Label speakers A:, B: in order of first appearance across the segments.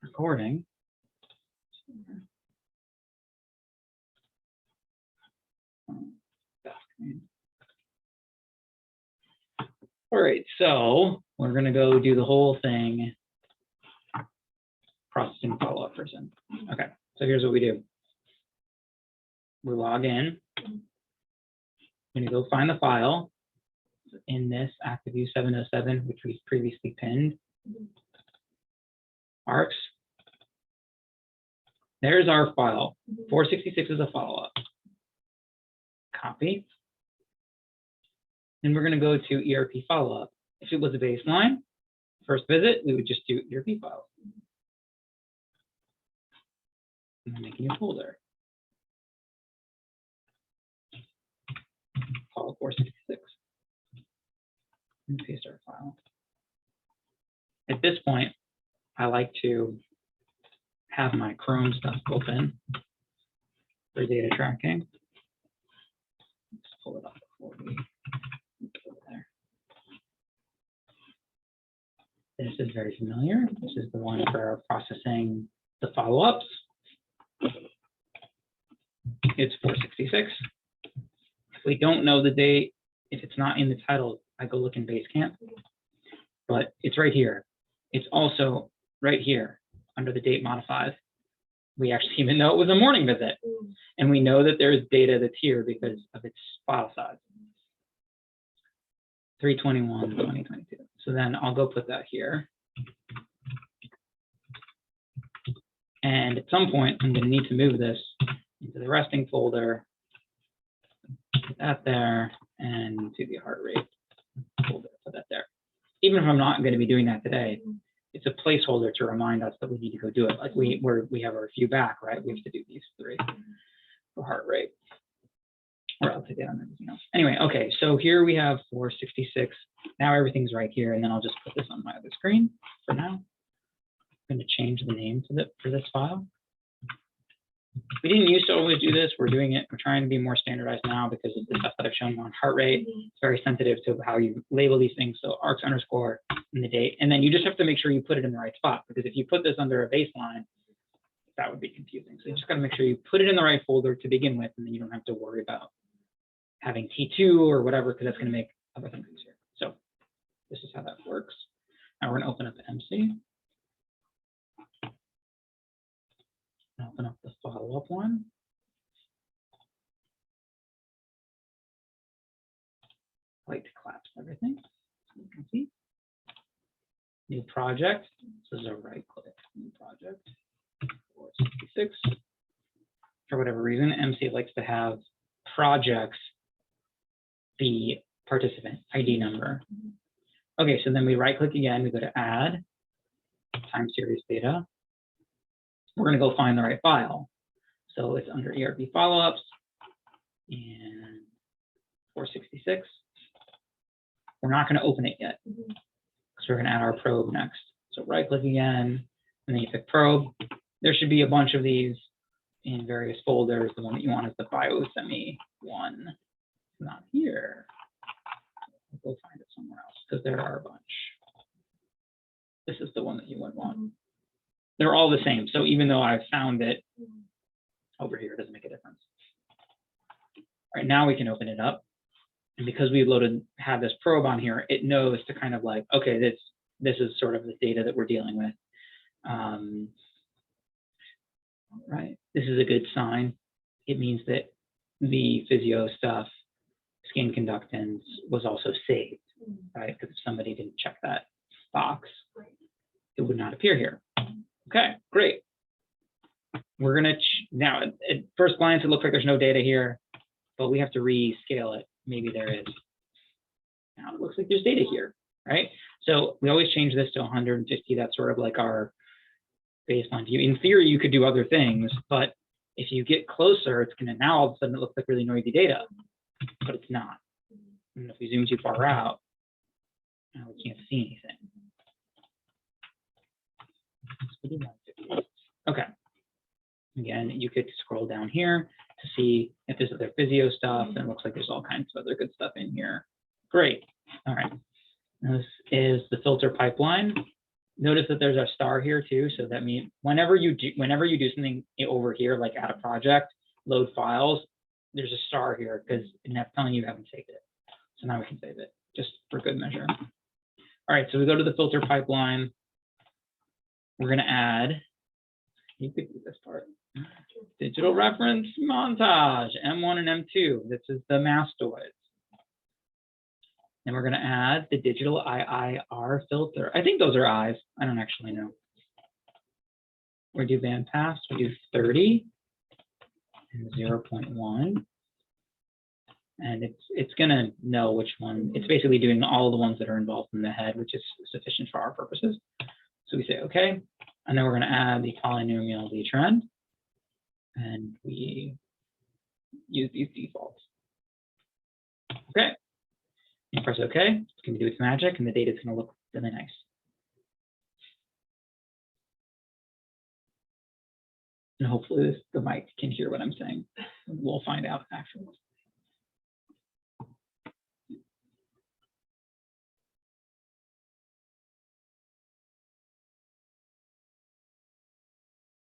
A: recording. All right, so we're going to go do the whole thing. Processing follow-up person. Okay, so here's what we do. We log in. I'm going to go find the file in this ActiveView 707, which we previously pinned. ARCS. There's our file. 466 is a follow-up. Copy. And we're going to go to ERP follow-up. If it was a baseline, first visit, we would just do ERP file. And then make a new folder. Call it 466. And paste our file. At this point, I like to have my Chrome stuff open for data tracking. Let's pull it up before we go there. This is very familiar. This is the one for processing the follow-ups. It's 466. If we don't know the date, if it's not in the title, I go look in Basecamp, but it's right here. It's also right here under the date modified. We actually even know it was a morning visit, and we know that there's data that's here because of its file size. 3/21/2022. So then I'll go put that here. And at some point, I'm going to need to move this into the resting folder, put that there, and to the heart rate folder, put that there. Even if I'm not going to be doing that today, it's a placeholder to remind us that we need to go do it. Like we have a review back, right? We have to do these three for heart rate. Or I'll take that on everything else. Anyway, okay, so here we have 466. Now everything's right here, and then I'll just put this on my other screen for now. I'm going to change the name for this file. We didn't used to always do this. We're doing it. We're trying to be more standardized now because of the stuff that I've shown on heart rate. It's very sensitive to how you label these things. So ARCS underscore and the date. And then you just have to make sure you put it in the right spot, because if you put this under a baseline, that would be confusing. So you just got to make sure you put it in the right folder to begin with, and then you don't have to worry about having T2 or whatever, because that's going to make other things easier. So this is how that works. Now we're going to open up EMSE. Open up the follow-up one. I like to collapse everything so you can see. New project. This is a right-click. New project. 466. For whatever reason, EMSE likes to have projects the participant ID number. Okay, so then we right-click again. We go to Add, Time Series Data. We're going to go find the right file. So it's under ERP follow-ups and 466. We're not going to open it yet because we're going to add our probe next. So right-click again, and then you pick probe. There should be a bunch of these in various folders. The one that you want is the biosemi one. It's not here. I'll go find it somewhere else because there are a bunch. This is the one that you would want. They're all the same. So even though I've found it over here, it doesn't make a difference. All right, now we can open it up. And because we had this probe on here, it knows to kind of like, okay, this is sort of the data that we're dealing with. All right, this is a good sign. It means that the physio stuff, skin conductance, was also saved, right? Because if somebody didn't check that box, it would not appear here. Okay, great. We're gonna now at first glance it looks like there's no data here, but we have to rescale it. Maybe there is. Now it looks like there's data here, right? So we always change this to 150. That's sort of like our baseline view. In theory, you could do other things, but if you get closer, it's gonna now all of a sudden it looks like really noisy data, but it's not. And if we zoom too far out, now we can't see anything. Okay. Again, you could scroll down here to see if there's other physio stuff, and it looks like there's all kinds of other good stuff in here. Great. All right. Now this is the filter pipeline. Notice that there's a star here too, so that means whenever you do something over here, like add a project, load files, there's a star here because that's telling you haven't saved it. So now we can save it just for good measure. All right, so we go to the filter pipeline. We're going to add, you could do this part, digital reference montage, M1 and M2. This is the mastoids. And we're going to add the digital IIR filter. I think those are I's. I don't actually know. We do bandpass. We do 30 and 0.1. And it's going to know which one. It's basically doing all the ones that are involved in the head, which is sufficient for our purposes. So we say OK. And then we're going to add the polynomial trend. And we use these defaults. OK. You press OK, it's going to do its magic, and the data is going to look really nice. And hopefully the mic can hear what I'm saying. We'll find out afterwards.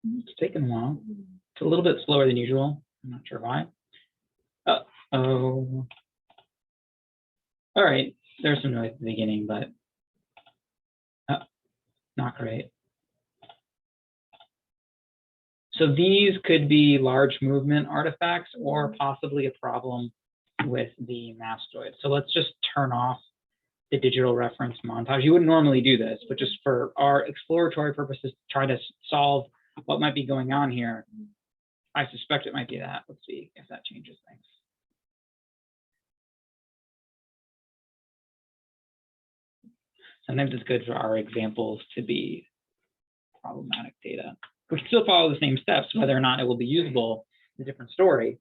A: It's taking a while. It's a little bit slower than usual. I'm not sure why. Uh-oh. All right, there's some noise at the beginning, but not great. So these could be large movement artifacts or possibly a problem with the mastoid. So let's just turn off the digital reference montage. You wouldn't normally do this, but just for our exploratory purposes, try to solve what might be going on here. I suspect it might be that. Let's see if that changes things. Sometimes it's good for our examples to be problematic data. We still follow the same steps, whether or not it will be usable is a different story.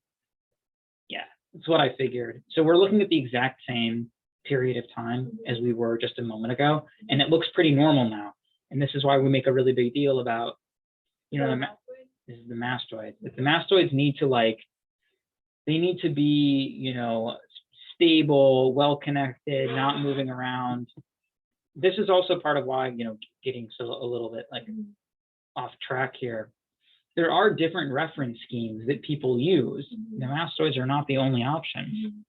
A: Yeah, that's what I figured. So we're looking at the exact same period of time as we were just a moment ago, and it looks pretty normal now. And this is why we make a really big deal about, you know, this is the mastoids. If the mastoids need to they need to be, you know, stable, well-connected, not moving around. This is also part of why, you know, getting a little bit off track here. There are different reference schemes that people use. The mastoids are not the only option.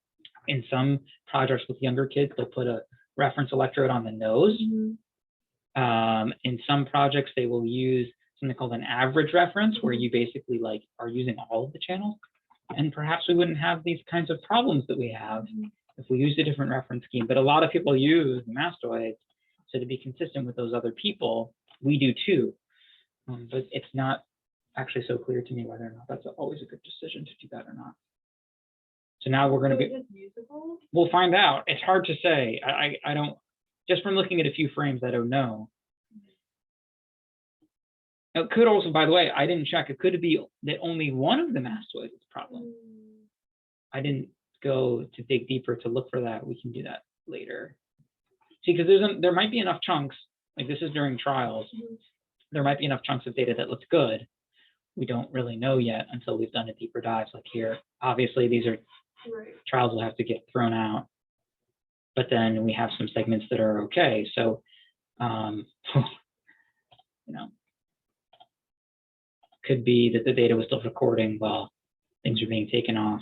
A: In some projects with younger kids, they'll put a reference electrode on the nose. In some projects, they will use something called an average reference, where you basically are using all of the channels. And perhaps we wouldn't have these kinds of problems that we have if we used a different reference scheme. But a lot of people use the mastoids. So to be consistent with those other people, we do too. But it's not actually so clear to me whether or not that's always a good decision to do that or not. So now we're going to be, we'll find out. It's hard to say. I don't, just from looking at a few frames, I don't know. It could also, by the way, I didn't check. It could be that only one of the mastoids is a problem. I didn't go to dig deeper to look for that. We can do that later. See, because there might be enough chunks, like this is during trials, there might be enough chunks of data that looks good. We don't really know yet until we've done a deeper dive. Like here, obviously these are trials will have to get thrown out, but then we have some segments that are okay. So, you know, could be that the data was still recording while things are being taken off.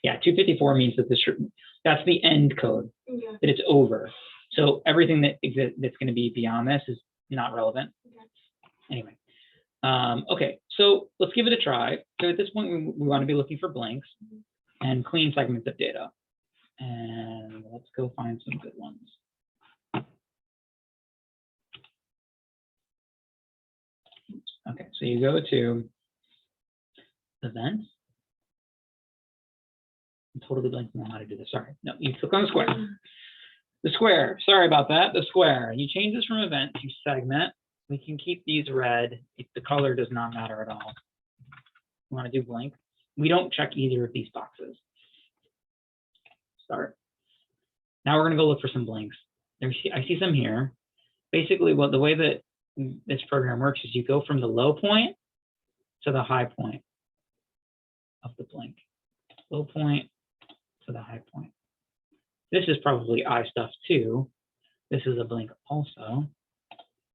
A: Yeah, 254 means that that's the end code, that it's over. So everything that exists that's going to be beyond this is not relevant. Anyway, okay, so let's give it a try. So at this point, we want to be looking for blanks and clean segments of data. And let's go find some good ones. Okay, so you go to events. I'm totally blanking on how to do this. Sorry. No, you click on the square. The square. Sorry about that. The square. You change this from event to segment. We can keep these red. The color does not matter at all. We want to do blank. We don't check either of these boxes. Start. Now we're going to go look for some blanks. I see some here. Basically, the way that this program works is you go from the low point to the high point of the blank. Low point to the high point. This is probably I stuff too. This is a blank also.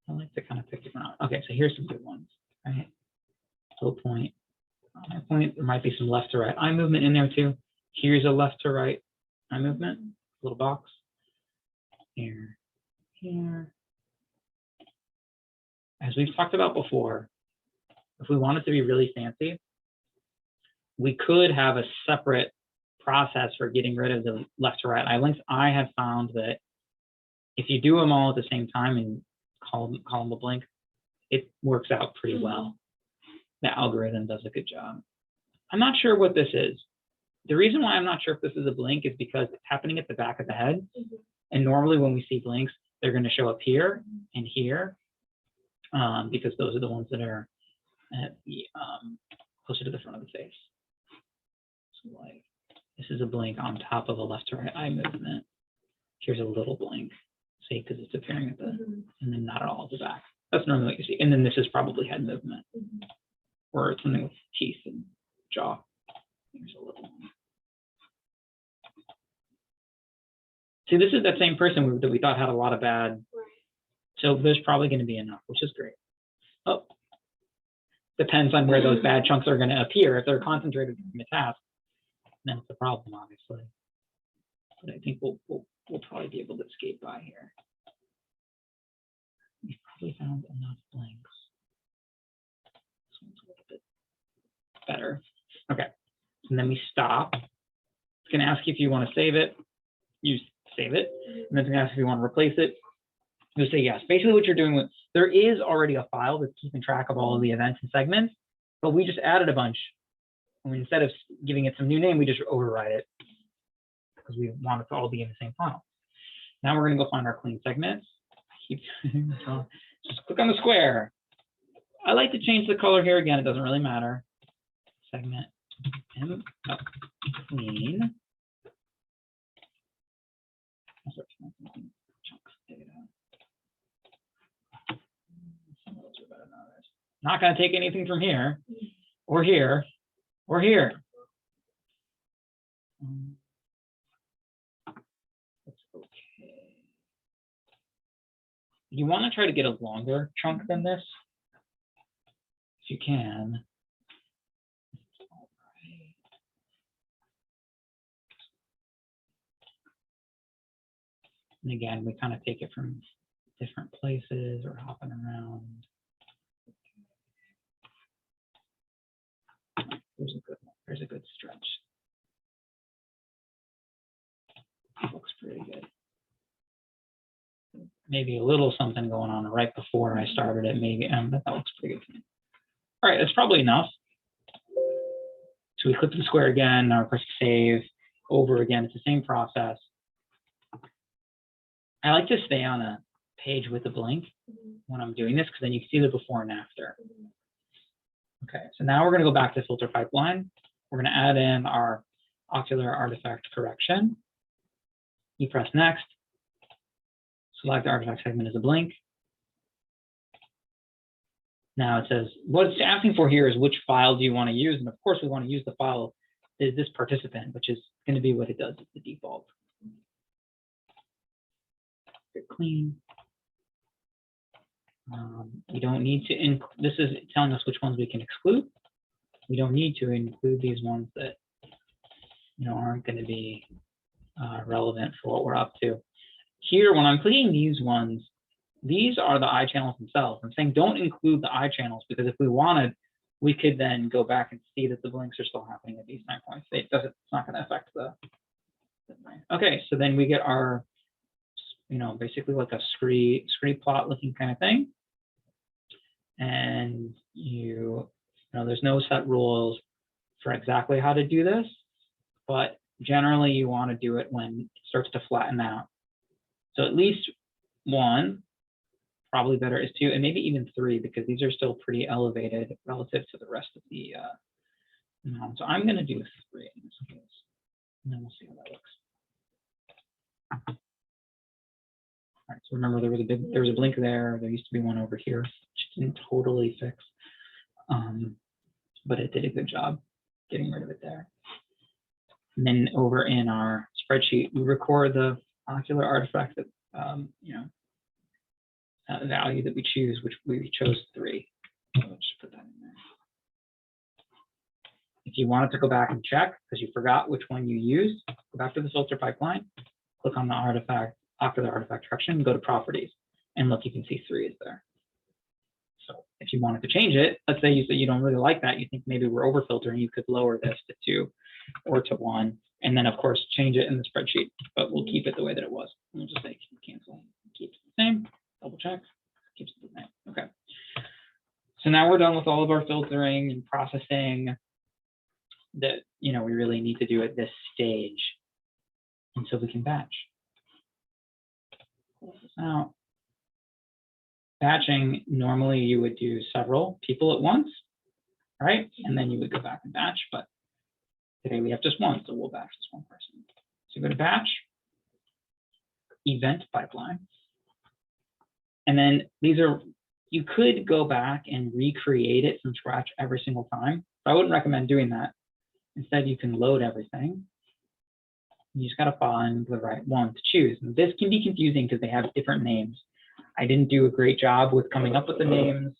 A: I like to kind of pick different. Okay, so here's some good ones, right? Low point, high point. There might be some left to right eye movement in there too. Here's a left to right eye movement, little box. Here, here. As we've talked about before, if we wanted to be really fancy, we could have a separate process for getting rid of the left to right eye links. I have found that if you do them all at the same time and call them a blink, it works out pretty well. The algorithm does a good job. I'm not sure what this is. The reason why I'm not sure if this is a blink is because it's happening at the back of the head. And normally when we see blinks, they're going to show up here and here, because those are the ones that are at the, closer to the front of the face. So like, this is a blink on top of a left to right eye movement. Here's a little blink, see, because it's appearing at the, and then not at all at the back. That's normally what you see. And then this is probably head movement, or something with teeth and jaw. Here's a little one. See, this is that same person that we thought had a lot of bad. So there's probably going to be enough, which is great. Oh, depends on where those bad chunks are going to appear. If they're concentrated in the task, then it's a problem, obviously. But I think we'll probably be able to skate by here. We've probably found enough blinks. This one's a little bit better. Okay, and then we stop. It's going to ask you if you want to save it. You save it, and then it's going to ask if you want to replace it. You say yes. Basically, what you're doing with, there is already a file that's keeping track of all of the events and segments, but we just added a bunch. And instead of giving it some new name, we just override it because we want it to all be in the same file. Now we're going to go find our clean segments. Just click on the square. I like to change the color here again. It doesn't really matter. Segment M clean. Some of those are better than others. Not going to take anything from here or here or here. That's okay. You want to try to get a longer chunk than this, if you can. All right. And again, we kind of take it from different places or hopping around. There's a good one. There's a good stretch. That looks pretty good. Maybe a little something going on right before I started it, maybe, but that looks pretty good to me. All right, that's probably enough. So we click the square again, now press save over again. It's the same process. I like to stay on a page with a blink when I'm doing this, because then you can see the before and after. Okay, so now we're going to go back to filter pipeline. We're going to add in our ocular artifact correction. You press next. Select the artifact segment as a blink. Now it says, what it's asking for here is which file do you want to use? And of course, we want to use the file is this participant, which is going to be what it does as the default. Get clean. We don't need to, this is telling us which ones we can exclude. We don't need to include these ones that aren't going to be relevant for what we're up to. Here, when I'm clicking these ones, these are the eye channels themselves. I'm saying don't include the eye channels, because if we wanted, we could then go back and see that the blinks are still happening at these time points. It's not going to affect the. Okay, so then we get our, basically like a scree plot looking kind of thing. And there's no set rules for exactly how to do this, but generally you want to do it when it starts to flatten out. So at least 1, probably better is 2, and maybe even 3, because these are still pretty elevated relative to the rest of the so I'm going to do 3 in this case, and then we'll see how that looks. All right, so remember there was a blink there. There used to be one over here, which didn't totally fix, but it did a good job getting rid of it there. And then over in our spreadsheet, we record the ocular artifact that value that we choose, which we chose 3. So let's just put that in there. If you wanted to go back and check because you forgot which one you used, go back to the filter pipeline, click on the artifact after the artifact direction, go to properties, and look, you can see 3 is there. So if you wanted to change it, let's say you don't really like that, you think maybe we're over filtering, you could lower this to 2 or to 1, and then of course change it in the spreadsheet, but we'll keep it the way that it was. We'll just say cancel, keeps it the same, double check, keeps it the same. Okay. So now we're done with all of our filtering and processing that we really need to do at this stage. And so we can batch. Pull this out. Batching, normally you would do several people at once, right? And then you would go back and batch, but today we have just one, so we'll batch this one person. So go to batch, event pipeline. And then you could go back and recreate it from scratch every single time. But I wouldn't recommend doing that. Instead, you can load everything. You just got to find the right one to choose. And this can be confusing because they have different names. I didn't do a great job with coming up with the names.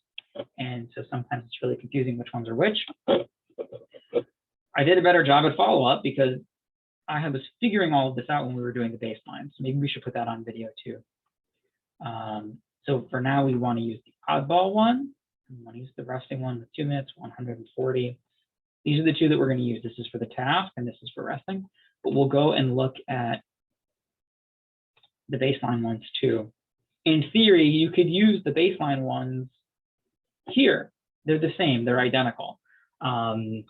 A: And so sometimes it's really confusing which ones are which. I did a better job at follow-up because I was figuring all of this out when we were doing the baseline. So maybe we should put that on video too. So for now, we want to use the oddball one. We want to use the resting one with 2 minutes, 140. These are the 2 that we're going to use. This is for the task and this is for resting. But we'll go and look at the baseline ones too. In theory, you could use the baseline ones here. They're the same. They're identical. So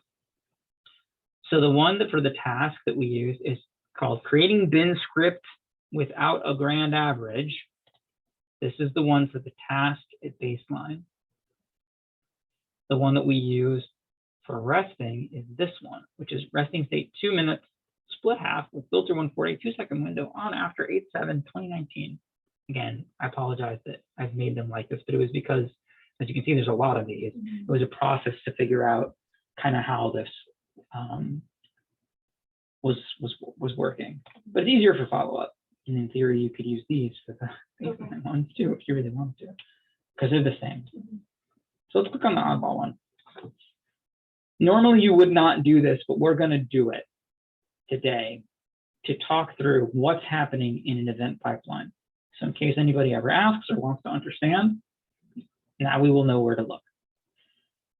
A: the one that for the task that we use is called creating bin script without a grand average. This is the one for the task at baseline. The one that we use for resting is this one, which is resting state 2 minutes, split half with filter 140, 2-second window on after 8/7/2019. Again, I apologize that I've made them like this, but it was because, as you can see, there's a lot of these. It was a process to figure out kind of how this was working. But it's easier for follow-up. And in theory, you could use these for the baseline ones too, if you really wanted to, because they're the same. So let's click on the oddball one. Normally, you would not do this, but we're going to do it today to talk through what's happening in an event pipeline. So in case anybody ever asks or wants to understand, now we will know where to look.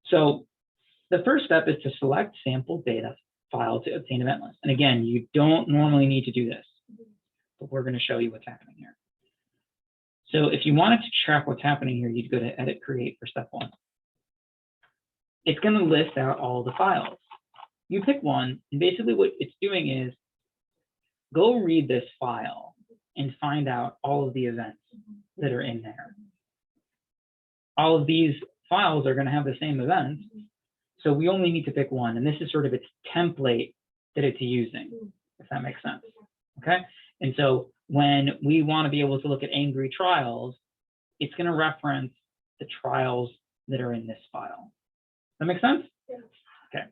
A: So the first step is to select sample data file to obtain event list. And again, you don't normally need to do this, but we're going to show you what's happening here. So if you wanted to track what's happening here, you'd go to edit create for step 1. It's going to list out all the files. You pick one, and basically what it's doing is go read this file and find out all of the events that are in there. All of these files are going to have the same events, so we only need to pick one, and this is sort of its template that it's using, if that makes sense. Okay, and so when we want to be able to look at angry trials, it's going to reference the trials that are in this file. That make sense?
B: Yeah.
A: Okay.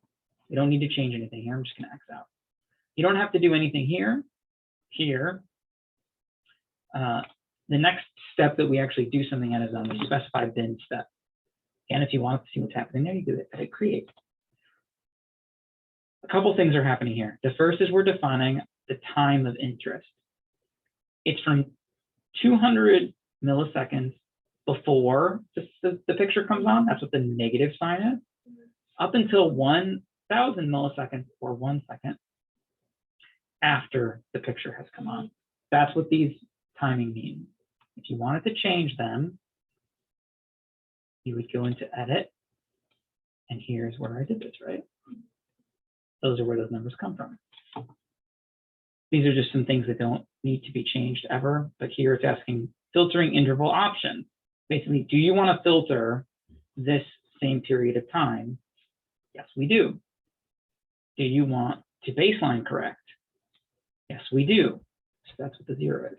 A: We don't need to change anything here. I'm just going to X out. You don't have to do anything here. Here. The next step that we actually do something at is on the specify bin step. And if you want to see what's happening there, you do it at create. A couple things are happening here. The first is we're defining the time of interest. It's from 200 milliseconds before the picture comes on. That's what the negative sign is. Up until 1,000 milliseconds or 1 second after the picture has come on. That's what these timing means. If you wanted to change them, you would go into edit, and here's where I did this, right? Those are where those numbers come from. These are just some things that don't need to be changed ever, but here it's asking filtering interval options. Basically, do you want to filter this same period of time? Yes, we do. Do you want to baseline correct? Yes, we do. So that's what the 0 is.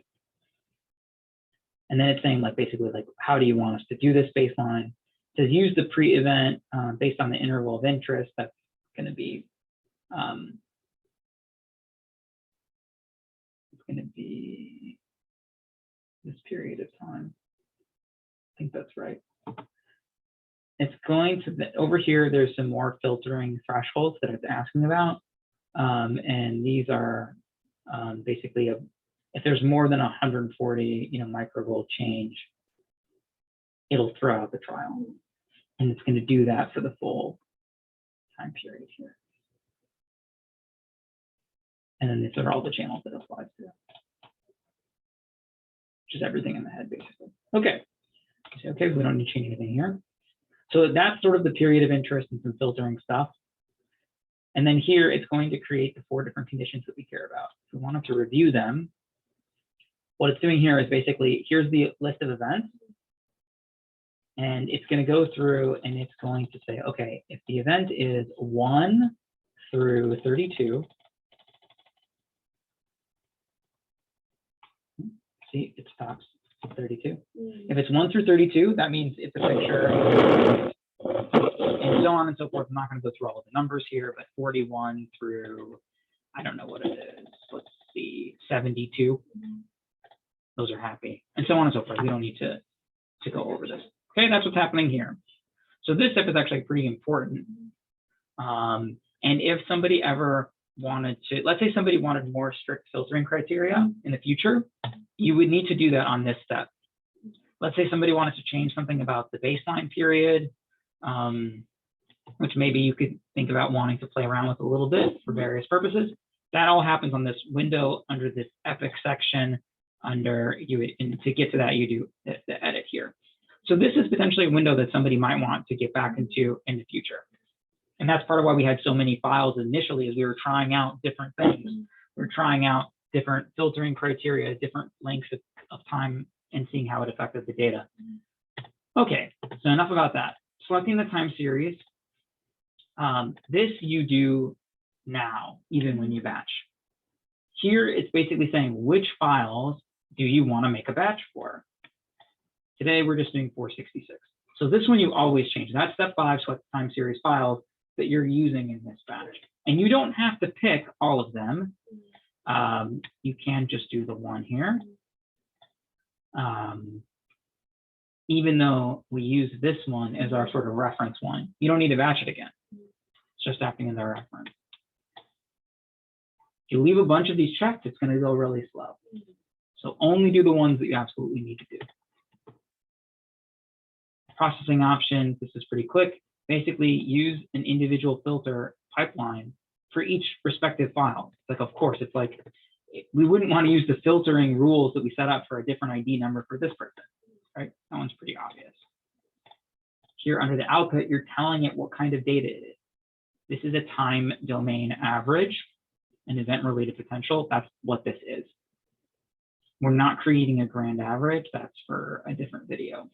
A: And then it's saying like basically like, how do you want us to do this baseline? It says use the pre-event based on the interval of interest. That's going to be this period of time. think that's right. It's going to, over here, there's some more filtering thresholds that it's asking about. And these are basically, if there's more than 140, microvolt change, it'll throw out the trial. And it's going to do that for the full time period here. And then these are all the channels that it applies to, which is everything in the head, basically. Okay. So, okay, we don't need to change anything here. So that's sort of the period of interest and some filtering stuff. And then here, it's going to create the 4 different conditions that we care about. If we wanted to review them, what it's doing here is basically, here's the list of events. And it's going to go through and it's going to say, okay, if the event is 1 through 32, see, it stops at 32. If it's 1 through 32, that means it's a picture, and so on and so forth. I'm not going to go through all of the numbers here, but 41 through, I don't know what it is. Let's see, 72. Those are happy, and so on and so forth. We don't need to go over this. Okay, that's what's happening here. So this step is actually pretty important. And if somebody ever wanted to, let's say somebody wanted more strict filtering criteria in the future, you would need to do that on this step. Let's say somebody wanted to change something about the baseline period, which maybe you could think about wanting to play around with a little bit for various purposes. That all happens on this window under this epic section under you. And to get to that, you do the edit here. So this is potentially a window that somebody might want to get back into in the future. And that's part of why we had so many files initially, is we were trying out different things. We were trying out different filtering criteria, different lengths of time, and seeing how it affected the data. Okay, so enough about that. Selecting the time series. This you do now, even when you batch. Here, it's basically saying which files do you want to make a batch for. Today, we're just doing 466. So this one you always change. That's step 5, select time series files that you're using in this batch. And you don't have to pick all of them. You can just do the one here. Even though we use this one as our sort of reference one, you don't need to batch it again. It's just acting as our reference. If you leave a bunch of these checked, it's going to go really slow. So only do the ones that you absolutely need to do. Processing options, this is pretty quick. Basically, use an individual filter pipeline for each respective file. Like, of course, it's like, we wouldn't want to use the filtering rules that we set up for a different ID number for this person, right? That one's pretty obvious. Here under the output, you're telling it what kind of data it is. This is a time domain average, an event-related potential. That's what this is. We're not creating a grand average. That's for a different video.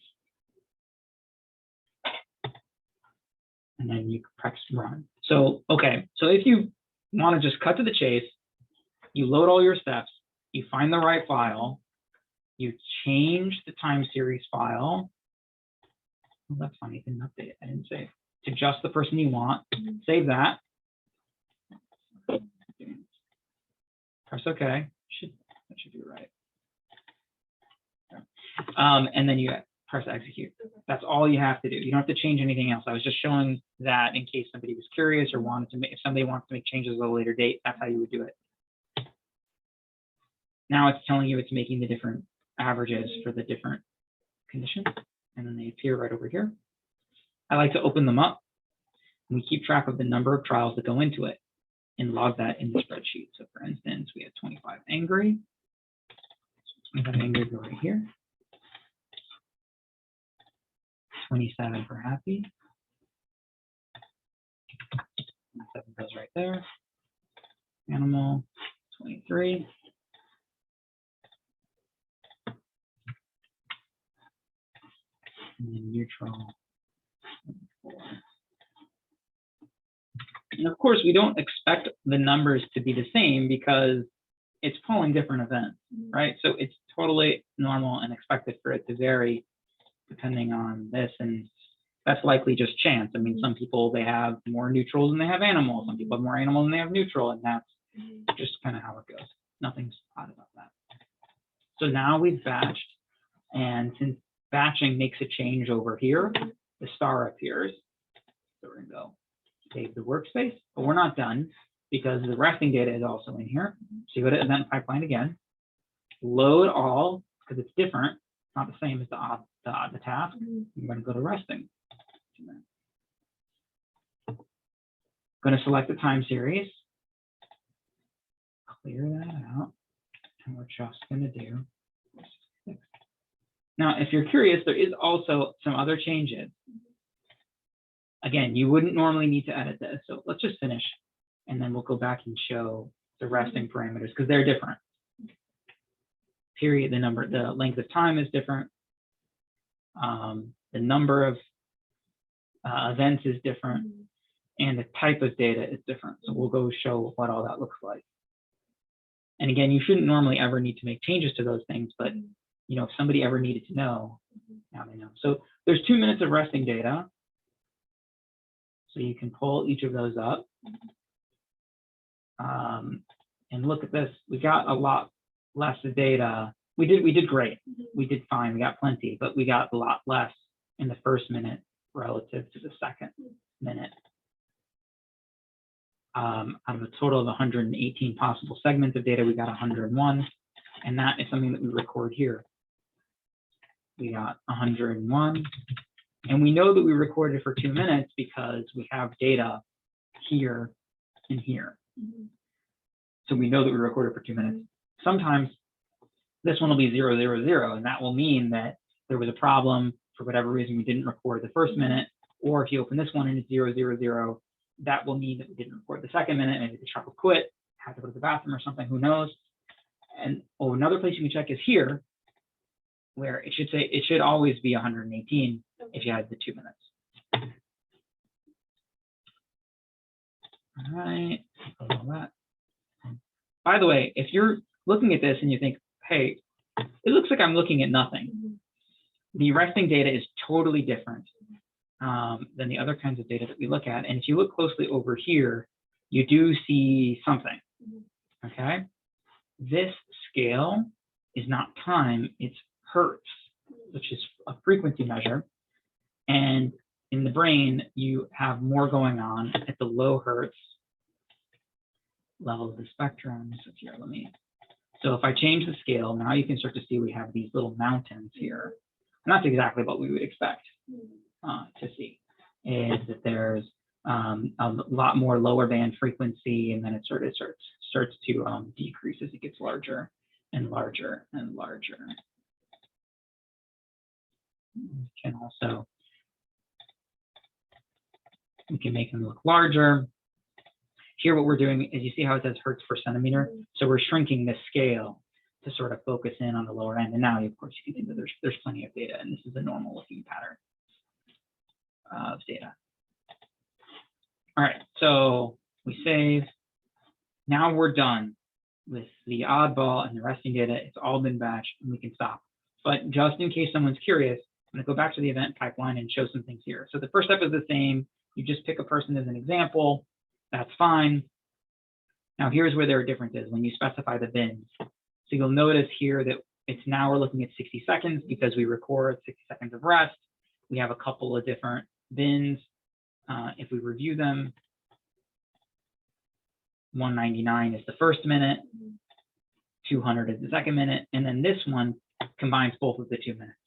A: And then you press run. So, okay, so if you want to just cut to the chase, you load all your steps, you find the right file, you change the time series file. Oh, that's funny, I didn't update it, I didn't save. To just the person you want, save that. Press OK, that should be right. And then you press execute. That's all you have to do. You don't have to change anything else. I was just showing that in case somebody was curious or wanted to make, if somebody wants to make changes at a later date, that's how you would do it. Now it's telling you it's making the different averages for the different conditions, and then they appear right over here. I like to open them up, and we keep track of the number of trials that go into it and log that in the spreadsheet. So for instance, we have 25 angry. So 25 angry go right here. 27 for happy. 7 goes right there. Animal, 23. And then neutral, 24. And of course, we don't expect the numbers to be the same because it's pulling different events, right? So it's totally normal and expected for it to vary depending on this, and that's likely just chance. I mean, some people, they have more neutrals than they have animals. Some people have more animals than they have neutral, and that's just kind of how it goes. Nothing's odd about that. So now we've batched, and since batching makes a change over here, the star appears. So we're going to go save the workspace, but we're not done because the resting data is also in here. So you go to event pipeline again, load all, because it's different, not the same as the task. You're going to go to resting. Going to select the time series, clear that out, and we're just going to do 466. Now, if you're curious, there is also some other changes. Again, you wouldn't normally need to edit this, so let's just finish, and then we'll go back and show the resting parameters because they're different. Period, the length of time is different. The number of events is different, and the type of data is different. So we'll go show what all that looks like. And again, you shouldn't normally ever need to make changes to those things, but you know, if somebody ever needed to know, now they know. So there's 2 minutes of resting data. So you can pull each of those up. And look at this, we got a lot less data. We did great. We did fine, we got plenty, but we got a lot less in the first minute relative to the second minute. Out of a total of 118 possible segments of data, we got 101, and that is something that we record here. We got 101, and we know that we recorded for 2 minutes because we have data here and here. So we know that we recorded for 2 minutes. Sometimes this one will be 0, 0, 0, and that will mean that there was a problem for whatever reason we didn't record the first minute, or if you open this one and it's 0, 0, 0, that will mean that we didn't record the second minute, maybe the truck will quit, have to go to the bathroom or something, who knows. And another place you can check is here, where it should say, it should always be 118 if you had the 2 minutes. All right, all that. By the way, if you're looking at this and you think, hey, it looks like I'm looking at nothing, the resting data is totally different than the other kinds of data that we look at. And if you look closely over here, you do see something, okay? This scale is not time, it's hertz, which is a frequency measure. And in the brain, you have more going on at the low hertz level of the spectrum. So here, so if I change the scale, now you can start to see we have these little mountains here. And that's exactly what we would expect to see, is that there's a lot more lower band frequency, and then it sort of starts to decrease as it gets larger and larger and larger. We can make them look larger. Here, what we're doing is, you see how it says hertz per centimeter? So we're shrinking the scale to sort of focus in on the lower end. And now, of course, you can see that there's plenty of data, and this is a normal looking pattern of data. All right, so we save. Now we're done with the oddball and the resting data. It's all been batched, and we can stop. But just in case someone's curious, I'm going to go back to the event pipeline and show some things here. So the first step is the same. You just pick a person as an example. That's fine. Now here's where there are differences when you specify the bins. So you'll notice here that it's now we're looking at 60 seconds because we record 60 seconds of rest. We have a couple of different bins. If we review them, 199 is the first minute, 200 is the second minute, and then this one combines both of the 2 minutes,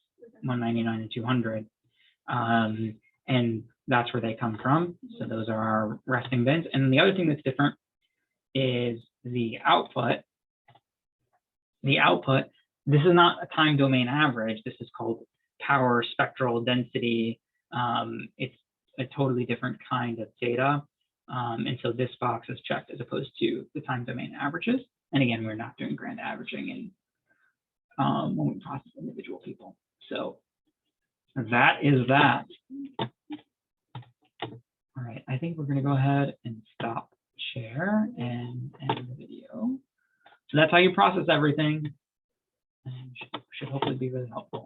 A: 199 and 200. And that's where they come from. So those are our resting bins. And the other thing that's different is the output. The output, this is not a time domain average. This is called power spectral density. It's a totally different kind of data. And so this box is checked as opposed to the time domain averages. And again, we're not doing grand averaging when we process individual people. So that is that. All right, I think we're going to go ahead and stop share and end the video. So that's how you process everything, and should hopefully be really helpful.